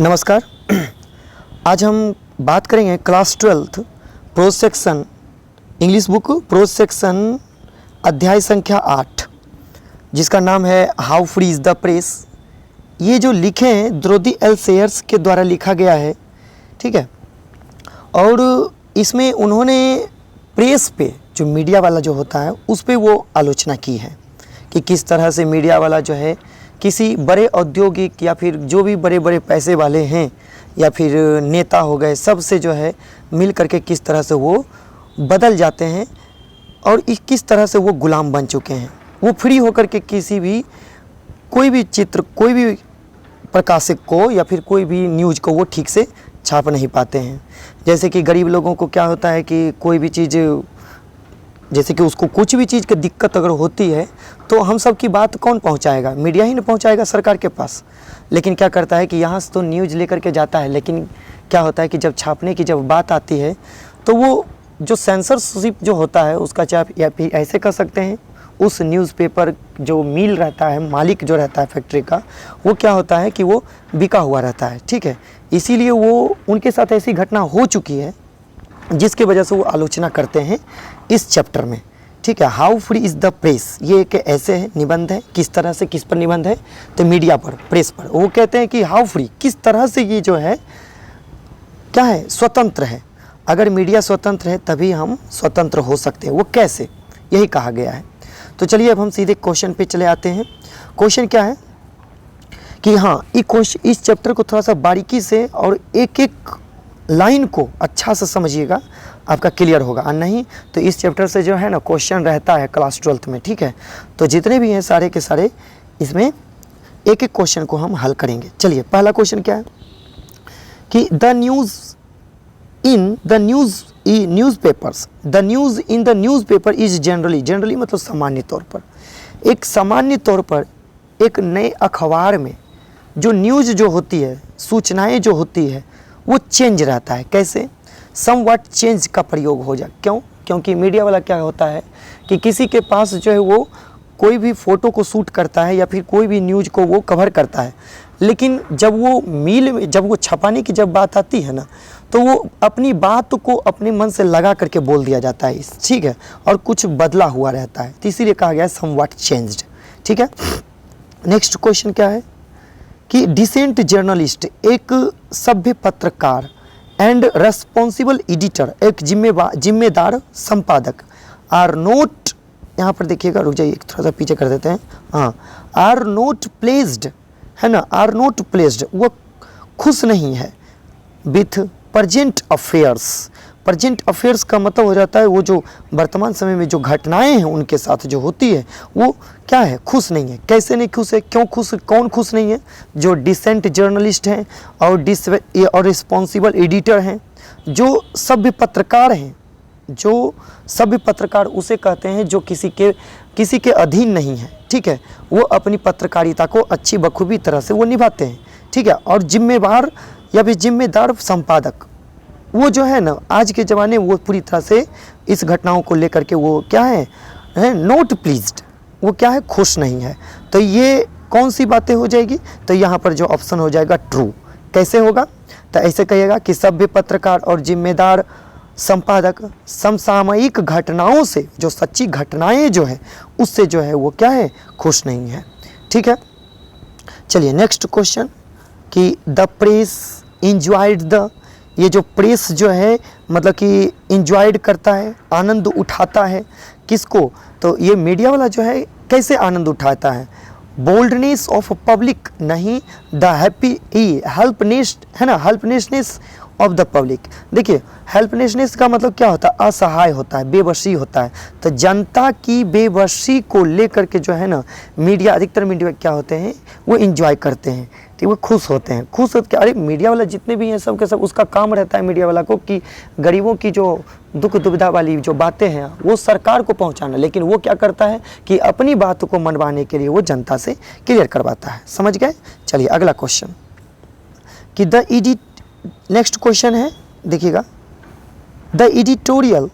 नमस्कार। आज हम बात करेंगे class 12th pros section English book pros section अध्याय संख्या 8 जिसका नाम है how free is the press. ये जो लिखे हैं द्रोदी एल सेयर्स के द्वारा लिखा गया है, ठीक है। और इसमें उन्होंने प्रेस पे जो मीडिया वाला जो होता है उस पे वो आलोचना की है कि किस तरह से मीडिया वाला जो है किसी बड़े औद्योगिक या फिर जो भी बड़े बड़े पैसे वाले हैं या फिर नेता हो गए, सब से जो है मिल करके किस तरह से वो बदल जाते हैं और किस तरह से वो गुलाम बन चुके हैं। वो फ्री होकर के किसी भी कोई भी चित्र, कोई भी प्रकाशक को या फिर कोई भी न्यूज़ को वो ठीक से छाप नहीं पाते हैं। जैसे कि गरीब लोगों को क्या होता है कि कोई भी चीज़, जैसे कि उसको कुछ भी चीज़ की दिक्कत अगर होती है तो हम सब की बात कौन पहुंचाएगा? मीडिया ही नहीं पहुंचाएगा सरकार के पास। लेकिन क्या करता है कि यहाँ से तो न्यूज़ लेकर के जाता है, लेकिन क्या होता है कि जब छापने की जब बात आती है तो वो जो सेंसरशिप जो होता है उसका, चाहे या फिर ऐसे कर सकते हैं, उस न्यूज़पेपर जो मिल रहता है, मालिक जो रहता है फैक्ट्री का, वो क्या होता है कि वो बिका हुआ रहता है, ठीक है। इसीलिए वो उनके साथ ऐसी घटना हो चुकी है जिसकी वजह से वो आलोचना करते हैं इस चैप्टर में, ठीक है। How free is the press, ये एक ऐसे है निबंध है। किस तरह से, किस पर निबंध है? तो मीडिया पर, प्रेस पर। वो कहते हैं कि हाउ फ्री, किस तरह से ये जो है क्या है, स्वतंत्र है। अगर मीडिया स्वतंत्र है तभी हम स्वतंत्र हो सकते हैं। वो कैसे, यही कहा गया है। तो चलिए अब हम सीधे क्वेश्चन पे चले आते हैं। क्वेश्चन क्या है कि हाँ, इस चैप्टर को थोड़ा सा बारीकी से और एक एक लाइन को अच्छा से समझिएगा, आपका क्लियर होगा। और नहीं तो इस चैप्टर से जो है ना क्वेश्चन रहता है क्लास 12th में, ठीक है। तो जितने भी हैं सारे के सारे इसमें एक एक क्वेश्चन को हम हल करेंगे। चलिए पहला क्वेश्चन क्या है कि the news in the newspapers, the news in the newspaper is generally मतलब सामान्य तौर पर, एक सामान्य तौर पर एक नए अखबार में जो न्यूज़ जो होती है, सूचनाएं जो होती है, वो चेंज रहता है। कैसे? समवट चेंज का प्रयोग हो जाए। क्यों? क्योंकि मीडिया वाला क्या होता है कि किसी के पास जो है वो कोई भी फ़ोटो को शूट करता है या फिर कोई भी न्यूज़ को वो कवर करता है, लेकिन जब वो मील में, जब वो छपाने की जब बात आती है ना, तो वो अपनी बात को अपने मन से लगा करके बोल दिया जाता है, ठीक है, और कुछ बदला हुआ रहता है। तो इसीलिए कहा गया है समवट चेंज्ड, ठीक है। नेक्स्ट क्वेश्चन क्या है कि डिसेंट जर्नलिस्ट, एक सभ्य पत्रकार, एंड रेस्पॉन्सिबल एडिटर, एक जिम्मेदार संपादक, आर नोट, यहाँ पर देखिएगा, रुक जाइए थोड़ा सा पीछे कर देते हैं, हाँ, आर नोट प्लेस्ड, है ना, आर नोट प्लेस्ड, वो खुश नहीं है with present affairs. Present affairs का मतलब हो जाता है वो जो वर्तमान समय में जो घटनाएं हैं उनके साथ जो होती है वो क्या है, खुश नहीं है। कैसे नहीं खुश है, क्यों खुश, कौन खुश नहीं है? जो डिसेंट जर्नलिस्ट हैं और रिस्पॉन्सिबल एडिटर हैं, जो सभ्य पत्रकार हैं। जो सभ्य पत्रकार उसे कहते हैं जो किसी के अधीन नहीं है, ठीक है, वो अपनी पत्रकारिता को अच्छी बखूबी तरह से वो निभाते हैं, ठीक है। और जिम्मेवार या फिर जिम्मेदार संपादक, वो जो है ना आज के ज़माने वो पूरी तरह से इस घटनाओं को लेकर के वो क्या है नोट प्लीज्ड, वो क्या है, खुश नहीं है। तो ये कौन सी बातें हो जाएगी? तो यहाँ पर जो ऑप्शन हो जाएगा ट्रू। कैसे होगा? तो ऐसे कहिएगा कि सभ्य पत्रकार और जिम्मेदार संपादक समसामयिक घटनाओं से, जो सच्ची घटनाएं जो है उससे जो है वो क्या है, खुश नहीं है, ठीक है। चलिए नेक्स्ट क्वेश्चन कि द प्रेस इंजॉयड द, ये जो प्रेस जो है मतलब कि इंजॉयड करता है, आनंद उठाता है किसको? तो ये मीडिया वाला जो है कैसे आनंद उठाता है? बोल्डनेस ऑफ पब्लिक, नहीं, द हैप्पी हेल्पनेस, है ना, हेल्पनेसनेस ऑफ द पब्लिक। देखिए हेल्पनेसनेस का मतलब क्या होता है? असहाय होता है, बेबसी होता है। तो जनता की बेबसी को लेकर के जो है ना मीडिया, अधिकतर मीडिया क्या होते हैं, वो इंजॉय करते हैं, ठीक, वो खुश होते हैं। खुश होते, अरे मीडिया वाला जितने भी हैं सब के सब, उसका काम रहता है मीडिया वाला को कि गरीबों की जो दुख दुविधा वाली जो बातें हैं वो सरकार को पहुंचाना, लेकिन वो क्या करता है कि अपनी बातों को मनवाने के लिए वो जनता से क्लियर करवाता है। समझ गए? चलिए अगला क्वेश्चन कि नेक्स्ट क्वेश्चन है, देखिएगा, the editorial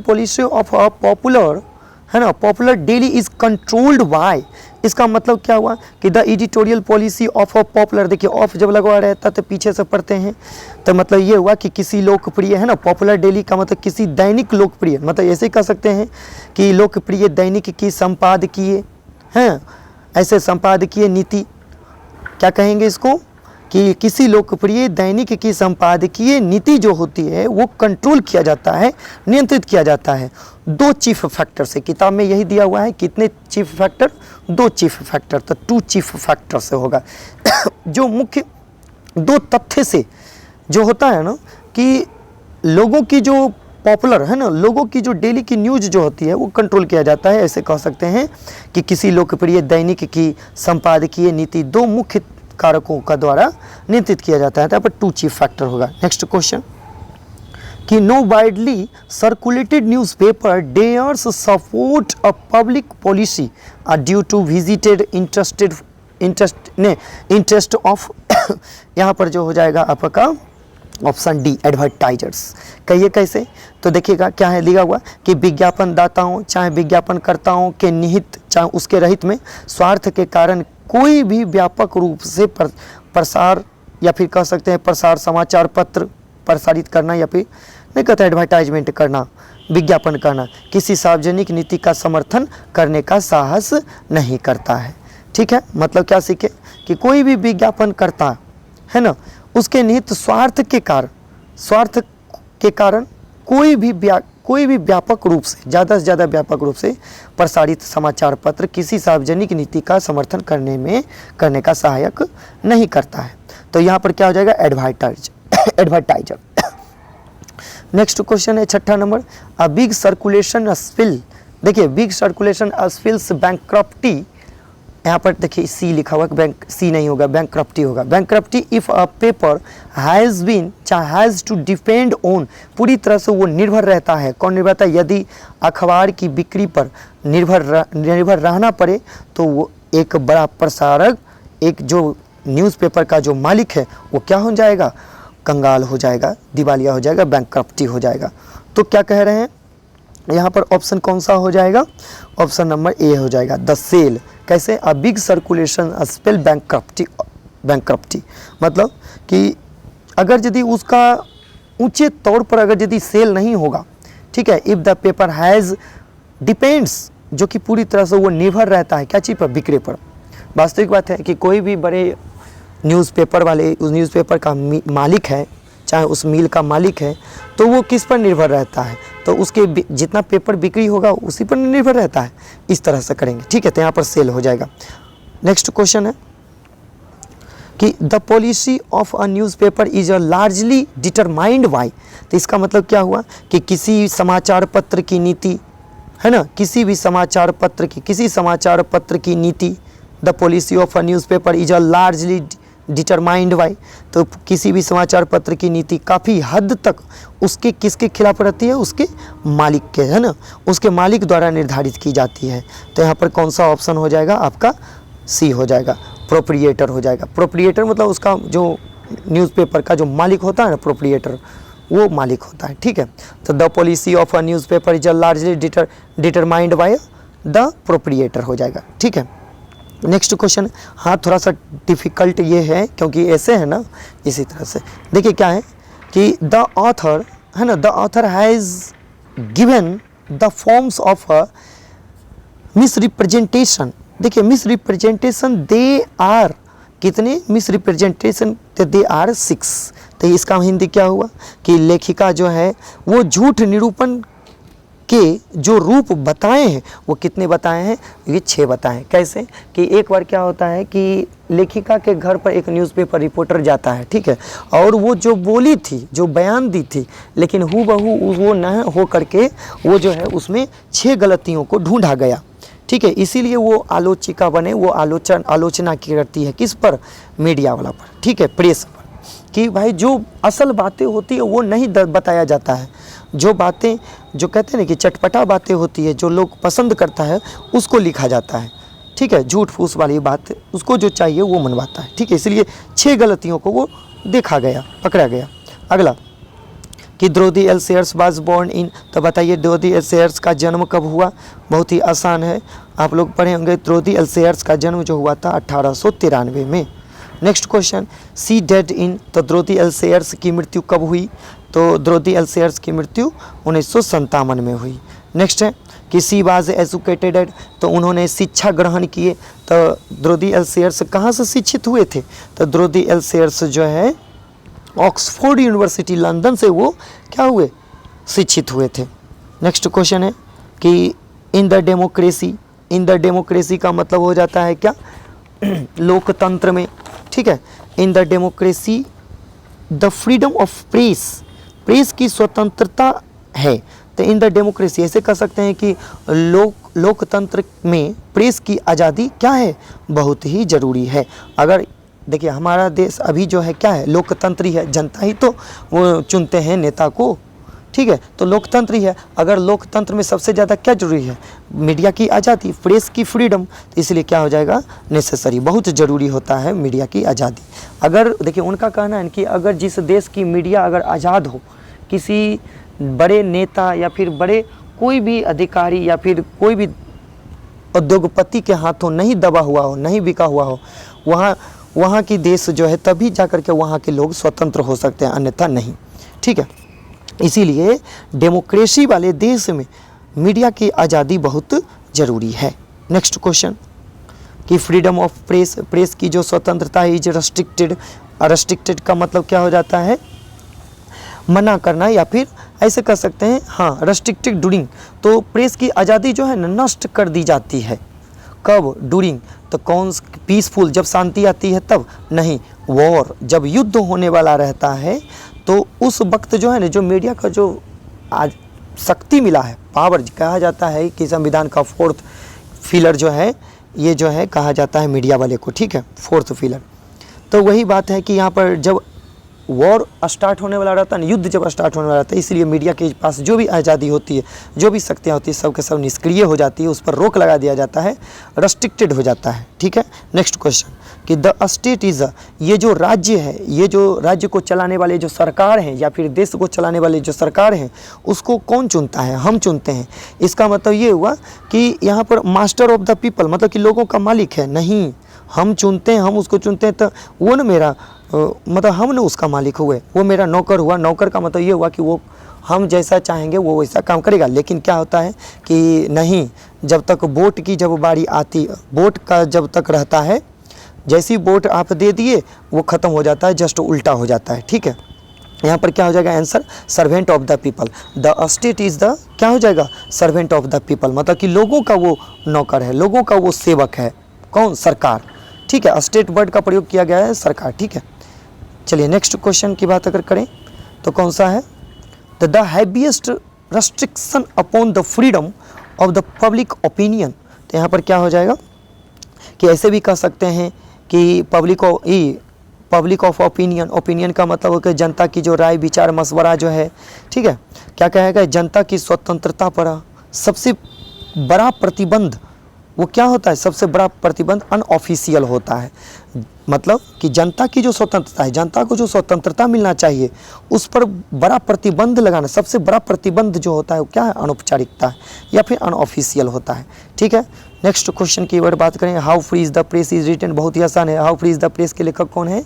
policy of a popular है ना, popular daily is controlled by, इसका मतलब क्या हुआ कि the editorial policy of a popular, देखिए ऑफ जब लगवा रहता तो पीछे से पढ़ते हैं, तो मतलब ये हुआ कि किसी लोकप्रिय, है ना, पॉपुलर डेली का मतलब किसी दैनिक लोकप्रिय, मतलब ऐसे कह सकते हैं कि लोकप्रिय दैनिक की संपादकीय, हैं, ऐसे संपादकीय नीति, क्या कहेंगे इसको, कि किसी लोकप्रिय दैनिक की संपादकीय नीति जो होती है वो कंट्रोल किया जाता है, नियंत्रित किया जाता है दो चीफ फैक्टर से। किताब में यही दिया हुआ है, कितने चीफ फैक्टर, दो चीफ फैक्टर, तो 2 चीफ फैक्टर से होगा जो मुख्य दो तथ्य से जो होता है ना, कि लोगों की जो पॉपुलर, है ना, लोगों की जो डेली की न्यूज़ जो होती है वो कंट्रोल किया जाता है। ऐसे कह सकते हैं कि किसी लोकप्रिय दैनिक की संपादकीय नीति दो मुख्य कारकों का द्वारा नियंत्रित किया जाता है, तो यहाँ पर 2 चीफ फैक्टर होगा। नेक्स्ट क्वेश्चन कि no widely circulated newspaper dares support a public policy due to vested interest of यहाँ पर जो हो जाएगा आपका ऑप्शन डी, एडवर्टाइजर्स। कहिए कैसे, तो देखिएगा क्या है लिखा हुआ कि विज्ञापन दाताओं चाहे विज्ञापनकर्ताओं के निहित चाहे उसके रहित में स्वार्थ के कारण कोई भी व्यापक रूप से प्रसार या फिर कह सकते हैं प्रसार समाचार पत्र प्रसारित करना या फिर नहीं कहते एडवर्टाइजमेंट करना, विज्ञापन करना किसी सार्वजनिक नीति का समर्थन करने का साहस नहीं करता है। ठीक है, मतलब क्या सीखे कि कोई भी विज्ञापन करता है ना, उसके निहित स्वार्थ के कारण कोई भी व्यापक रूप से ज़्यादा से ज़्यादा व्यापक रूप से प्रसारित समाचार पत्र किसी सार्वजनिक नीति का समर्थन करने का सहायक नहीं करता है। तो यहाँ पर क्या हो जाएगा, एडवर्टाइजर। नेक्स्ट क्वेश्चन है 6ठा number, a big circulation spill. देखिए बिग सर्कुलेशन स्पिल्स बैंकक्रप्टी, यहाँ पर देखिए सी लिखा हुआ, बैंक सी नहीं होगा, बैंकक्रप्टी होगा। Bankruptcy if a paper has been has to depend on, पूरी तरह से वो निर्भर रहता है, कौन निर्भर रहता है, यदि अखबार की बिक्री पर निर्भर रहना पड़े तो वो एक बड़ा प्रसारक, एक जो न्यूज़पेपर का जो मालिक है वो क्या हो जाएगा, कंगाल हो जाएगा, दिवालिया हो जाएगा, बैंकक्रप्टी हो जाएगा। तो क्या कह रहे हैं यहाँ पर, ऑप्शन कौन सा हो जाएगा, ऑप्शन नंबर ए हो जाएगा, द सेल। कैसे, अ बिग सर्कुलेशन स्पेल बैंकक्रप्टी, मतलब कि अगर यदि उसका ऊंचे तौर पर अगर यदि सेल नहीं होगा, ठीक है, if the paper has depends, जो कि पूरी तरह से वो निर्भर रहता है क्या चीज़ पर, बिक्री पर। वास्तविक बात है कि कोई भी बड़े न्यूज़पेपर वाले उस न्यूज़पेपर का मालिक है, चाहे उस मिल का मालिक है, तो वो किस पर निर्भर रहता है, तो उसके जितना पेपर बिक्री होगा उसी पर निर्भर रहता है। इस तरह से करेंगे, ठीक है, तो यहाँ पर सेल हो जाएगा। नेक्स्ट क्वेश्चन है कि the policy of a newspaper is a largely determined by, तो इसका मतलब क्या हुआ कि किसी समाचार पत्र की नीति, है ना, किसी समाचार पत्र की नीति, the policy of a newspaper is a largely determined by, तो किसी भी समाचार पत्र की नीति काफ़ी हद तक उसके किसके खिलाफ रहती है, उसके मालिक के, है ना, उसके मालिक द्वारा निर्धारित की जाती है। तो यहाँ पर कौन सा ऑप्शन हो जाएगा आपका, सी हो जाएगा, प्रोप्रिएटर हो जाएगा। प्रोप्रिएटर मतलब उसका जो न्यूज़पेपर का जो मालिक होता है ना, प्रोप्रिएटर वो मालिक होता है। ठीक है, तो the policy of a newspaper is a largely determined by the proprietor हो जाएगा। ठीक है, नेक्स्ट क्वेश्चन, हाँ थोड़ा सा डिफ़िकल्ट ये है क्योंकि ऐसे है ना, इसी तरह से देखिए क्या है कि द ऑथर, है ना, the author has given the forms of a misrepresentation. देखिए मिसरिप्रेजेंटेशन दे आर कितने, मिसरिप्रेजेंटेशन दे आर 6। तो इसका हिंदी क्या हुआ कि लेखिका जो है वो झूठ निरूपण के जो रूप बताए हैं वो कितने बताए हैं, ये 6 बताए हैं। कैसे कि एक बार क्या होता है कि लेखिका के घर पर एक न्यूज़पेपर रिपोर्टर जाता है, ठीक है, और वो जो बोली थी, जो बयान दी थी, लेकिन हूबहू वो न हो करके वो जो है उसमें 6 गलतियों को ढूंढा गया। ठीक है, इसीलिए वो आलोचिका बने, वो आलोचना की करती है किस पर, मीडिया वाला पर, ठीक है, प्रेस पर, कि भाई जो असल बातें होती है वो नहीं बताया जाता है, जो बातें जो कहते हैं ना कि चटपटा बातें होती है, जो लोग पसंद करता है उसको लिखा जाता है। ठीक है, झूठ फूस वाली बात उसको जो चाहिए वो मनवाता है। ठीक है, इसलिए 6 गलतियों को वो देखा गया, पकड़ा गया। अगला कि ड्रोदी एल्सेयर्स वाज बोर्न इन, तो बताइए ड्रोदी एल्सेयर्स का जन्म कब हुआ। बहुत ही आसान है, आप लोग पढ़े होंगे। ड्रोदी एल्सेयर्स का जन्म जो हुआ था 1893 में। नेक्स्ट क्वेश्चन, सी डेड इन, तो ड्रोदी एल्सेयर्स की मृत्यु कब हुई, तो ड्रोदी एल्सेयर्स की मृत्यु 1957 में हुई। नेक्स्ट है कि सी वाज एजुकेटेड, तो उन्होंने शिक्षा ग्रहण किए। तो ड्रोदी एल्सेयर्स कहाँ से शिक्षित हुए थे, तो ड्रोदी एल्सेयर्स जो है ऑक्सफोर्ड यूनिवर्सिटी लंदन से वो क्या हुए, शिक्षित हुए थे। नेक्स्ट क्वेश्चन है कि in the democracy, in the democracy का मतलब हो जाता है क्या, लोकतंत्र में, ठीक है। In the democracy the freedom of press, press की स्वतंत्रता है। तो इन द डेमोक्रेसी ऐसे कह सकते हैं कि लोकतंत्र में प्रेस की आज़ादी क्या है, बहुत ही ज़रूरी है। अगर देखिए हमारा देश अभी जो है क्या है, लोकतंत्री है, जनता ही तो वो चुनते हैं नेता को, ठीक है। तो लोकतंत्र ही है। अगर लोकतंत्र में सबसे ज़्यादा क्या जरूरी है, मीडिया की आज़ादी, प्रेस की फ्रीडम, तो इसलिए क्या हो जाएगा, नेसेसरी, बहुत ज़रूरी होता है मीडिया की आज़ादी। अगर देखिए उनका कहना है कि अगर जिस देश की मीडिया अगर आज़ाद हो, किसी बड़े नेता या फिर बड़े कोई भी अधिकारी या फिर कोई भी उद्योगपति के हाथों नहीं दबा हुआ हो, नहीं बिका हुआ हो, वहाँ की देश जो है तभी जाकर के वहाँ के लोग स्वतंत्र हो सकते हैं, अन्यथा नहीं, ठीक है। इसीलिए डेमोक्रेसी वाले देश में मीडिया की आज़ादी बहुत ज़रूरी है। नेक्स्ट क्वेश्चन कि फ्रीडम ऑफ प्रेस, प्रेस की जो स्वतंत्रता है इज रेस्ट्रिक्टेड, रेस्ट्रिक्टेड का मतलब क्या हो जाता है, मना करना, या फिर ऐसे कह सकते हैं हाँ रेस्ट्रिक्टेड ड्यूरिंग, तो प्रेस की आज़ादी जो है ना नष्ट कर दी जाती है। कब, ड्यूरिंग, तो कौन, पीसफुल जब शांति आती है तब नहीं, वॉर जब युद्ध होने वाला रहता है तो उस वक्त जो है ना, जो मीडिया का जो आज शक्ति मिला है, पावर कहा जाता है कि संविधान का फोर्थ फिलर जो है, ये जो है कहा जाता है मीडिया वाले को, ठीक है, फोर्थ फिलर। तो वही बात है कि यहाँ पर जब वॉर स्टार्ट होने वाला रहता है, युद्ध जब स्टार्ट होने वाला रहता है, इसलिए मीडिया के पास जो भी आज़ादी होती है, जो भी शक्तियाँ होती है, सब के सब निष्क्रिय हो जाती है, उस पर रोक लगा दिया जाता है, रेस्ट्रिक्टेड हो जाता है, ठीक है। नेक्स्ट क्वेश्चन कि द स्टेट इज़, ये जो राज्य है, ये जो राज्य को चलाने वाले जो सरकार हैं या फिर देश को चलाने वाले जो सरकार हैं, उसको कौन चुनता है, हम चुनते हैं। इसका मतलब ये हुआ कि यहाँ पर मास्टर ऑफ द पीपल, मतलब कि लोगों का मालिक है, नहीं, हम चुनते हैं, हम उसको चुनते हैं, तो वो न मेरा मतलब हम न उसका मालिक हुए, वो मेरा नौकर हुआ। नौकर का मतलब ये हुआ कि वो हम जैसा चाहेंगे वो वैसा काम करेगा। लेकिन क्या होता है कि नहीं, जब तक वोट की जब बारी आती, वोट का जब तक रहता है, जैसी वोट आप दे दिए वो ख़त्म हो जाता है, जस्ट उल्टा हो जाता है, ठीक है। यहाँ पर क्या हो जाएगा answer, servant of the people. The state is the क्या हो जाएगा, सर्वेंट ऑफ द पीपल, मतलब कि लोगों का वो नौकर है, लोगों का वो सेवक है, कौन, सरकार, ठीक है। स्टेट वर्ड का प्रयोग किया गया है सरकार, ठीक है। चलिए नेक्स्ट क्वेश्चन की बात अगर करें तो कौन सा है, the heaviest restriction upon the freedom of the public opinion. तो यहाँ पर क्या हो जाएगा कि ऐसे भी कह सकते हैं कि पब्लिक ऑफ ओपिनियन, ओपिनियन का मतलब हो कि जनता की जो राय विचार मशवरा जो है, ठीक है। क्या कहेगा, जनता की स्वतंत्रता पर सबसे बड़ा प्रतिबंध वो क्या होता है, सबसे बड़ा प्रतिबंध अनऑफिशियल होता है। मतलब कि जनता की जो स्वतंत्रता है, जनता को जो स्वतंत्रता मिलना चाहिए, उस पर बड़ा प्रतिबंध लगाना, सबसे बड़ा प्रतिबंध जो होता है वो क्या है, अनौपचारिकता है या फिर अनऑफिशियल होता है, ठीक है। नेक्स्ट क्वेश्चन की वर्ड बात करें, how free is the press is written, बहुत ही आसान है। How free is the press के लेखक कौन है,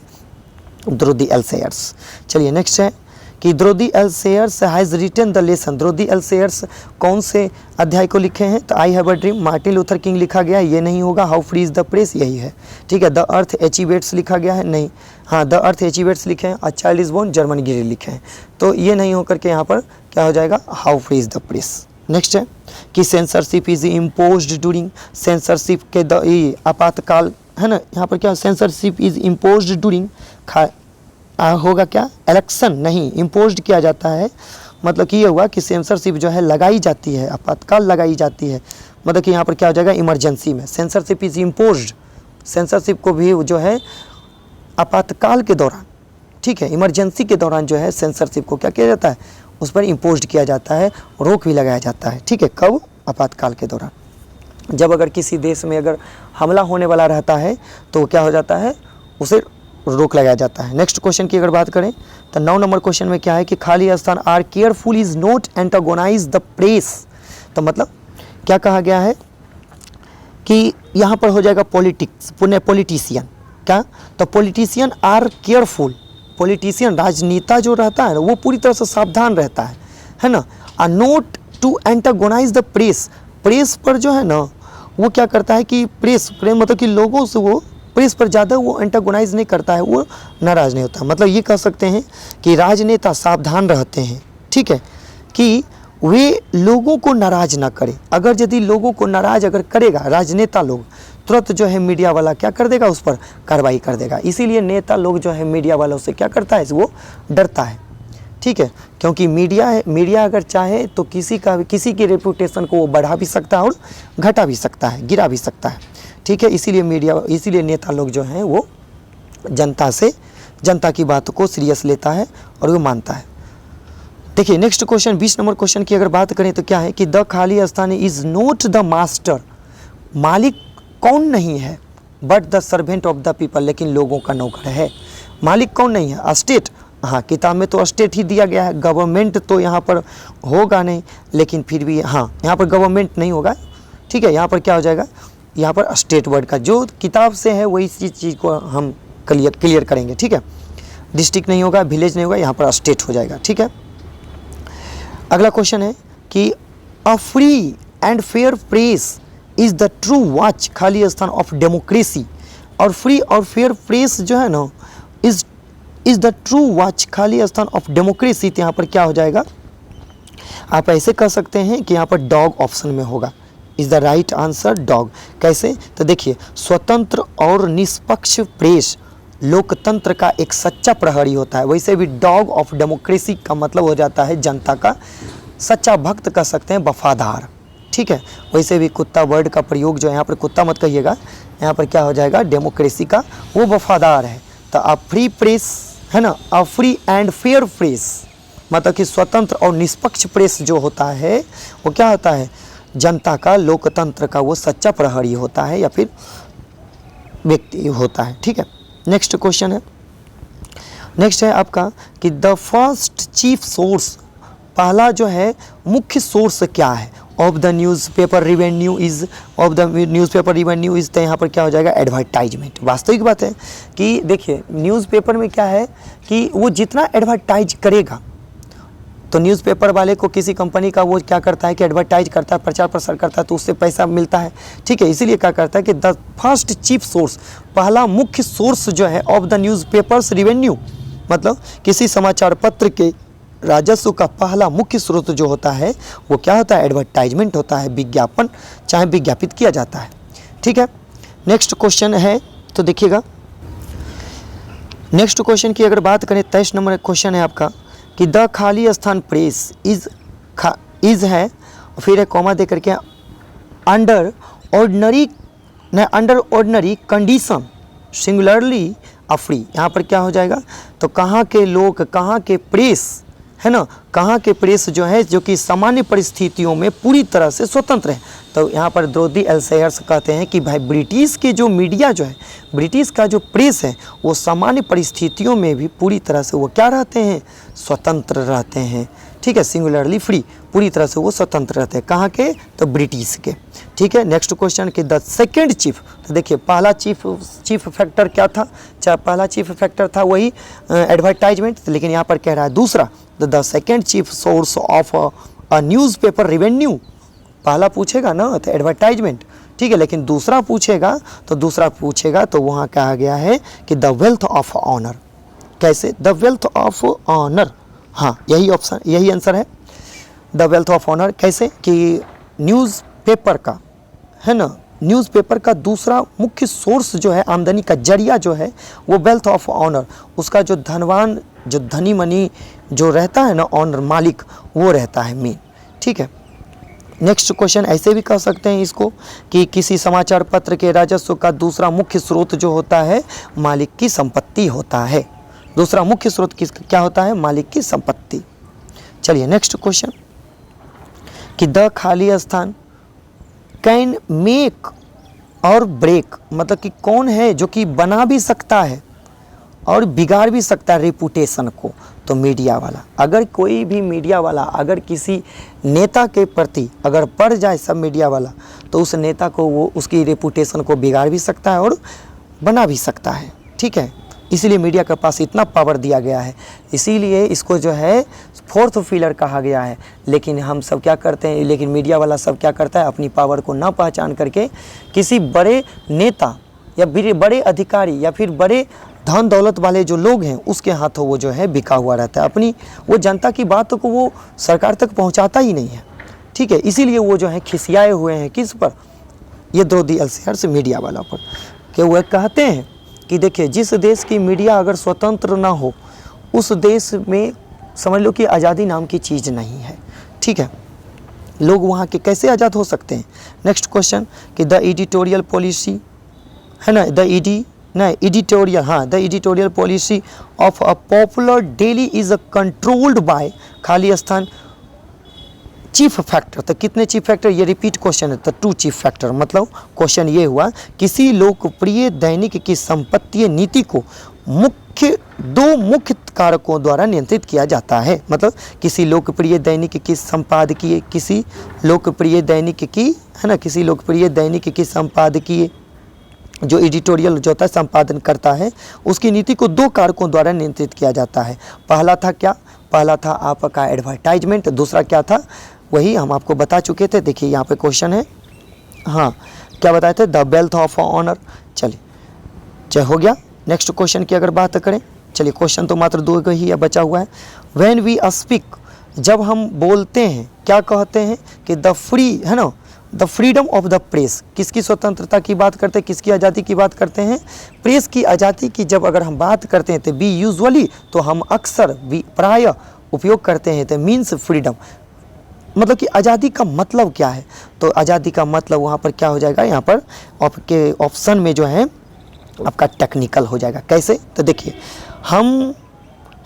ड्रोदी एल्सेयर्स। चलिए नेक्स्ट है कि ड्रोदी एल्सेयर्स हैज़ रिटन द लेसन, ड्रोदी एल्सेयर्स कौन से अध्याय को लिखे हैं, तो I have a dream, Martin Luther king लिखा गया है, ये नहीं होगा। How free is the press यही है, ठीक है। द अर्थ एचिवेट्स लिखा गया है, नहीं, हाँ द अर्थ एचिवेट्स लिखे हैं। अ चाइल्ड इज बोर्न, जर्मन गिरी लिखे हैं, तो ये नहीं होकर के यहाँ पर क्या हो जाएगा, how free is the press. Next है कि censorship is imposed during, censorship के आपातकाल है ना, यहाँ पर क्या, सेंसरशिप इज इम्पोज्ड ड्यूरिंग होगा क्या, इलेक्शन, नहीं, इम्पोज्ड किया जाता है। मतलब कि ये हुआ कि सेंसरशिप जो है लगाई जाती है, आपातकाल लगाई जाती है, मतलब कि यहाँ पर क्या हो जाएगा, इमरजेंसी में। सेंसरशिप इज इम्पोज्ड, सेंसरशिप को भी जो है आपातकाल के दौरान, ठीक है, इमरजेंसी के दौरान जो है सेंसरशिप को क्या किया जाता है, उस पर इम्पोज्ड किया जाता है, रोक भी लगाया जाता है, ठीक है। कब, आपातकाल के दौरान, जब अगर किसी देश में अगर हमला होने वाला रहता है तो क्या हो जाता है, उसे रोक लगाया जाता है। नेक्स्ट क्वेश्चन की अगर बात करें तो 9 नंबर क्वेश्चन में क्या है कि खाली स्थान are careful is not antagonize the press. तो मतलब क्या कहा गया है कि यहाँ पर हो जाएगा पॉलिटिक्स पॉलिटिशियन। क्या? तो पॉलिटिशियन आर केयरफुल, पॉलिटिशियन राजनेता जो रहता है ना वो पूरी तरह से सावधान रहता है ना। आ not to antagonize the press, press पर जो है ना वो क्या करता है कि प्रेस मतलब कि लोगों से वो प्रेस पर ज़्यादा वो एंटागोनाइज नहीं करता है, वो नाराज़ नहीं होता। मतलब ये कह सकते हैं कि राजनेता सावधान रहते हैं, ठीक है, कि वे लोगों को नाराज़ ना करें। अगर यदि लोगों को नाराज़ अगर करेगा राजनेता लोग, तुरंत जो है मीडिया वाला क्या कर देगा, उस पर कार्रवाई कर देगा। इसीलिए नेता लोग जो है मीडिया वालों से क्या करता है, वो डरता है, ठीक है, क्योंकि मीडिया अगर चाहे तो किसी की रेपुटेशन को वो बढ़ा भी सकता है और घटा भी सकता है, गिरा भी सकता है, ठीक है। इसीलिए नेता लोग जो हैं वो जनता की बातों को सीरियस लेता है और वो मानता है। देखिए नेक्स्ट क्वेश्चन 20 नंबर क्वेश्चन की अगर बात करें तो क्या है कि द खाली स्थान इज नॉट द मास्टर, मालिक कौन नहीं है, but the servant of the people, लेकिन लोगों का नौकर है। मालिक कौन नहीं है? स्टेट। हाँ, किताब में तो स्टेट ही दिया गया है, गवर्नमेंट तो यहाँ पर होगा नहीं, लेकिन फिर भी हाँ यहाँ पर गवर्नमेंट नहीं होगा, ठीक है। यहाँ पर क्या हो जाएगा, यहाँ पर स्टेट वर्ड का जो किताब से है वही चीज़ को हम क्लियर करेंगे, ठीक है। डिस्ट्रिक्ट नहीं होगा, विलेज नहीं होगा, यहाँ पर स्टेट हो जाएगा, ठीक है। अगला क्वेश्चन है कि a free and fair press is the true watch खाली स्थान ऑफ डेमोक्रेसी। और फ्री और फेयर प्रेस जो है ना इज द ट्रू वॉच खाली स्थान ऑफ डेमोक्रेसी। तो यहाँ पर क्या हो जाएगा, आप ऐसे कह सकते हैं कि यहाँ पर डॉग ऑप्शन में होगा, is the right answer dog. कैसे? तो देखिए, स्वतंत्र और निष्पक्ष प्रेस लोकतंत्र का एक सच्चा प्रहरी होता है। वैसे भी डॉग ऑफ डेमोक्रेसी का मतलब हो जाता है जनता का सच्चा भक्त, कह सकते हैं वफादार, ठीक है। वैसे भी कुत्ता वर्ड का प्रयोग जो यहाँ पर कुत्ता मत कहिएगा, यहाँ पर क्या हो जाएगा, डेमोक्रेसी का वो वफादार है। तो अ फ्री प्रेस है ना, a free and fair press मतलब कि स्वतंत्र और निष्पक्ष प्रेस जो होता है वो क्या होता है, जनता का लोकतंत्र का वो सच्चा प्रहरी होता है या फिर व्यक्ति होता है, ठीक है। नेक्स्ट क्वेश्चन है, नेक्स्ट है आपका कि द फर्स्ट चीफ सोर्स, पहला जो है मुख्य सोर्स क्या है of the newspaper revenue is, of the newspaper revenue is. तो यहाँ पर क्या हो जाएगा, एडवर्टाइजमेंट। वास्तविक बात है कि देखिए न्यूज़पेपर में क्या है कि वो जितना एडवर्टाइज करेगा तो न्यूज़पेपर वाले को किसी कंपनी का वो क्या करता है कि एडवर्टाइज करता है, प्रचार प्रसार करता है, तो उससे पैसा मिलता है, ठीक है। इसीलिए क्या करता है कि द फर्स्ट चीफ सोर्स, पहला मुख्य सोर्स जो है ऑफ द न्यूज़पेपर्स रिवेन्यू, मतलब किसी समाचार पत्र के राजस्व का पहला मुख्य स्रोत जो होता है वो क्या होता है, एडवर्टाइजमेंट होता है, विज्ञापन, चाहे विज्ञापित किया जाता है, ठीक है। नेक्स्ट क्वेश्चन है तो देखिएगा, नेक्स्ट क्वेश्चन की अगर बात करें 23 नंबर क्वेश्चन है आपका कि द खाली स्थान प्रेस इज है, फिर है कॉमा दे करके under ordinary condition singularly free. यहाँ पर क्या हो जाएगा, तो कहाँ के लोग, कहाँ के प्रेस है ना, कहाँ के प्रेस जो है जो कि सामान्य परिस्थितियों में पूरी तरह से स्वतंत्र है। तो यहाँ पर द्रोदी एल्सेयर्स कहते हैं कि भाई ब्रिटिश के जो मीडिया जो है, ब्रिटिश का जो प्रेस है वो सामान्य परिस्थितियों में भी पूरी तरह से वो क्या रहते हैं, स्वतंत्र रहते हैं, ठीक है। सिंगुलरली फ्री, पूरी तरह से वो स्वतंत्र रहते हैं, कहाँ के, तो ब्रिटिश के, ठीक है। नेक्स्ट क्वेश्चन कि द सेकेंड चीफ, तो देखिए पहला चीफ फैक्टर क्या था, पहला चीफ फैक्टर था वही एडवर्टाइजमेंट, लेकिन यहाँ पर कह रहा है दूसरा, the second chief source of a newspaper revenue. पहला पूछेगा ना तो एडवर्टाइजमेंट, ठीक है, लेकिन दूसरा पूछेगा तो वहाँ कहा गया है कि द वेल्थ ऑफ ऑनर। कैसे, द वेल्थ ऑफ ऑनर, हाँ यही ऑप्शन, यही आंसर है, द वेल्थ ऑफ ऑनर। कैसे कि न्यूज़पेपर का है ना, न्यूज़पेपर का दूसरा मुख्य सोर्स जो है, आमदनी का जरिया जो है वो वेल्थ ऑफ ऑनर, उसका जो धनवान, जो धनी मनी जो रहता है ना, ऑनर मालिक, वो रहता है मेन, ठीक है। नेक्स्ट क्वेश्चन ऐसे भी कह सकते हैं इसको कि किसी समाचार पत्र के राजस्व का दूसरा मुख्य स्रोत जो होता है मालिक की संपत्ति होता है। दूसरा मुख्य स्रोत क्या होता है, मालिक की संपत्ति। चलिए नेक्स्ट क्वेश्चन कि द खाली स्थान कैन मेक और ब्रेक, मतलब कि कौन है जो कि बना भी सकता है और बिगाड़ भी सकता है रेपुटेशन को। तो मीडिया वाला, अगर कोई भी मीडिया वाला अगर किसी नेता के प्रति अगर पड़ जाए सब मीडिया वाला, तो उस नेता को वो उसकी रेपुटेशन को बिगाड़ भी सकता है और बना भी सकता है। ठीक है, इसीलिए मीडिया के पास इतना पावर दिया गया है, इसीलिए इसको जो है फोर्थ पिलर कहा गया है। लेकिन हम सब क्या करते हैं, लेकिन मीडिया वाला सब क्या करता है, अपनी पावर को ना पहचान करके किसी बड़े नेता या बड़े अधिकारी या फिर बड़े धन दौलत वाले जो लोग हैं उसके हाथों वो जो है बिका हुआ रहता है। अपनी वो जनता की बात को वो सरकार तक पहुंचाता ही नहीं है। ठीक है, इसीलिए वो जो है खिसियाए हुए हैं किस पर, ये द्रोदी एलसीआर से मीडिया वाला पर। कि वो कहते हैं कि देखिए, जिस देश की मीडिया अगर स्वतंत्र ना हो उस देश में समझ लो कि आज़ादी नाम की चीज़ नहीं है। ठीक है, लोग वहाँ के कैसे आज़ाद हो सकते हैं। नेक्स्ट क्वेश्चन कि द एडिटोरियल पॉलिसी है ना, the editorial policy of a popular daily is controlled by खाली स्थान चीफ फैक्टर। तो कितने चीफ फैक्टर, ये रिपीट क्वेश्चन है, तो 2 चीफ फैक्टर। मतलब क्वेश्चन ये हुआ, किसी लोकप्रिय दैनिक की संपत्ति नीति को 2 मुख्य कारकों द्वारा नियंत्रित किया जाता है। मतलब किसी लोकप्रिय दैनिक की संपादकीय, किसी लोकप्रिय दैनिक की है ना, किसी लोकप्रिय दैनिक की संपादकीय जो एडिटोरियल जो होता है संपादन करता है, उसकी नीति को 2 कारकों द्वारा नियंत्रित किया जाता है। पहला था क्या, पहला था आपका एडवर्टाइजमेंट, दूसरा क्या था, वही हम आपको बता चुके थे। देखिए यहाँ पे क्वेश्चन है, हाँ क्या बताए थे, द वेल्थ ऑफ ऑनर। चलिए हो गया। नेक्स्ट क्वेश्चन की अगर बात करें, चलिए क्वेश्चन तो मात्र 2 ही बचा हुआ है। व्हेन वी स्पीक, जब हम बोलते हैं क्या कहते हैं कि द फ्री है ना, the freedom of the press, किसकी स्वतंत्रता की बात करते हैं, किसकी आज़ादी की बात करते हैं, प्रेस की आज़ादी की जब अगर हम बात करते हैं तो बी यूजुअली, तो हम अक्सर प्राय उपयोग करते हैं तो मीन्स फ्रीडम। मतलब कि आज़ादी का मतलब क्या है, तो आज़ादी का मतलब वहाँ पर क्या हो जाएगा, यहाँ पर आपके ऑप्शन में जो है आपका टेक्निकल हो जाएगा। कैसे, तो देखिए हम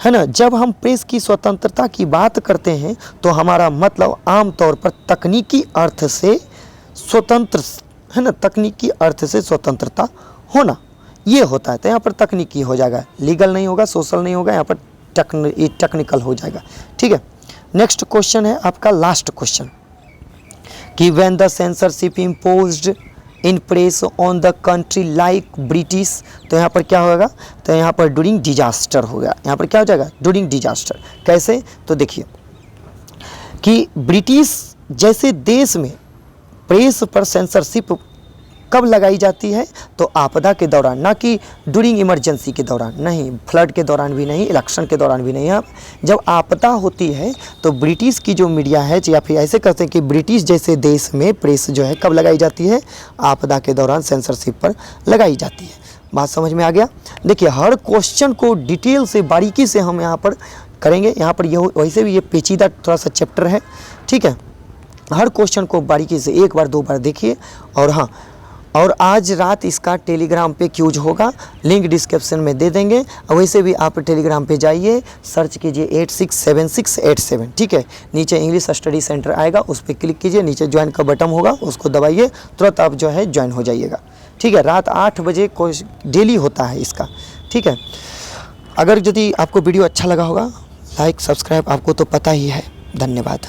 है ना, जब हम प्रेस की स्वतंत्रता की बात करते हैं तो हमारा मतलब आमतौर पर तकनीकी अर्थ से स्वतंत्र है ना, तकनीकी अर्थ से स्वतंत्रता होना ये होता है। तो यहाँ पर तकनीकी हो जाएगा, लीगल नहीं होगा, सोशल नहीं होगा, यहाँ पर टेक्निकल हो जाएगा। ठीक है, नेक्स्ट क्वेश्चन है आपका लास्ट क्वेश्चन कि when the censorship imposed in press on the country like British, तो यहाँ पर क्या होगा, तो यहाँ पर ड्यूरिंग डिजास्टर होगा। यहाँ पर क्या हो जाएगा, ड्यूरिंग डिजास्टर। कैसे, तो देखिए कि ब्रिटिश जैसे देश में प्रेस पर सेंसरशिप कब लगाई जाती है, तो आपदा के दौरान, ना कि ड्यूरिंग इमरजेंसी के दौरान, नहीं फ्लड के दौरान भी नहीं, इलेक्शन के दौरान भी नहीं। आप जब आपदा होती है तो ब्रिटिश की जो मीडिया है, या फिर ऐसे कहते हैं कि ब्रिटिश जैसे देश में प्रेस जो है कब लगाई जाती है, आपदा के दौरान सेंसरशिप पर लगाई जाती है। बात समझ में आ गया। देखिए हर क्वेश्चन को डिटेल से बारीकी से हम यहाँ पर करेंगे। यहाँ पर ये वैसे भी ये पेचीदा थोड़ा सा चैप्टर है। ठीक है, हर क्वेश्चन को बारीकी से 1 बार 2 बार देखिए। और हाँ, और आज रात इसका टेलीग्राम पे क्यूज होगा, लिंक डिस्क्रिप्शन में दे देंगे। और वैसे भी आप टेलीग्राम पे जाइए, सर्च कीजिए 867687। ठीक है, नीचे इंग्लिश स्टडी सेंटर आएगा, उस पर क्लिक कीजिए, नीचे ज्वाइन का बटन होगा, उसको दबाइए, तुरंत आप जो है ज्वाइन हो जाइएगा। ठीक है, रात 8 बजे डेली होता है इसका। ठीक है, अगर यदि आपको वीडियो अच्छा लगा होगा, लाइक सब्सक्राइब आपको तो पता ही है। धन्यवाद।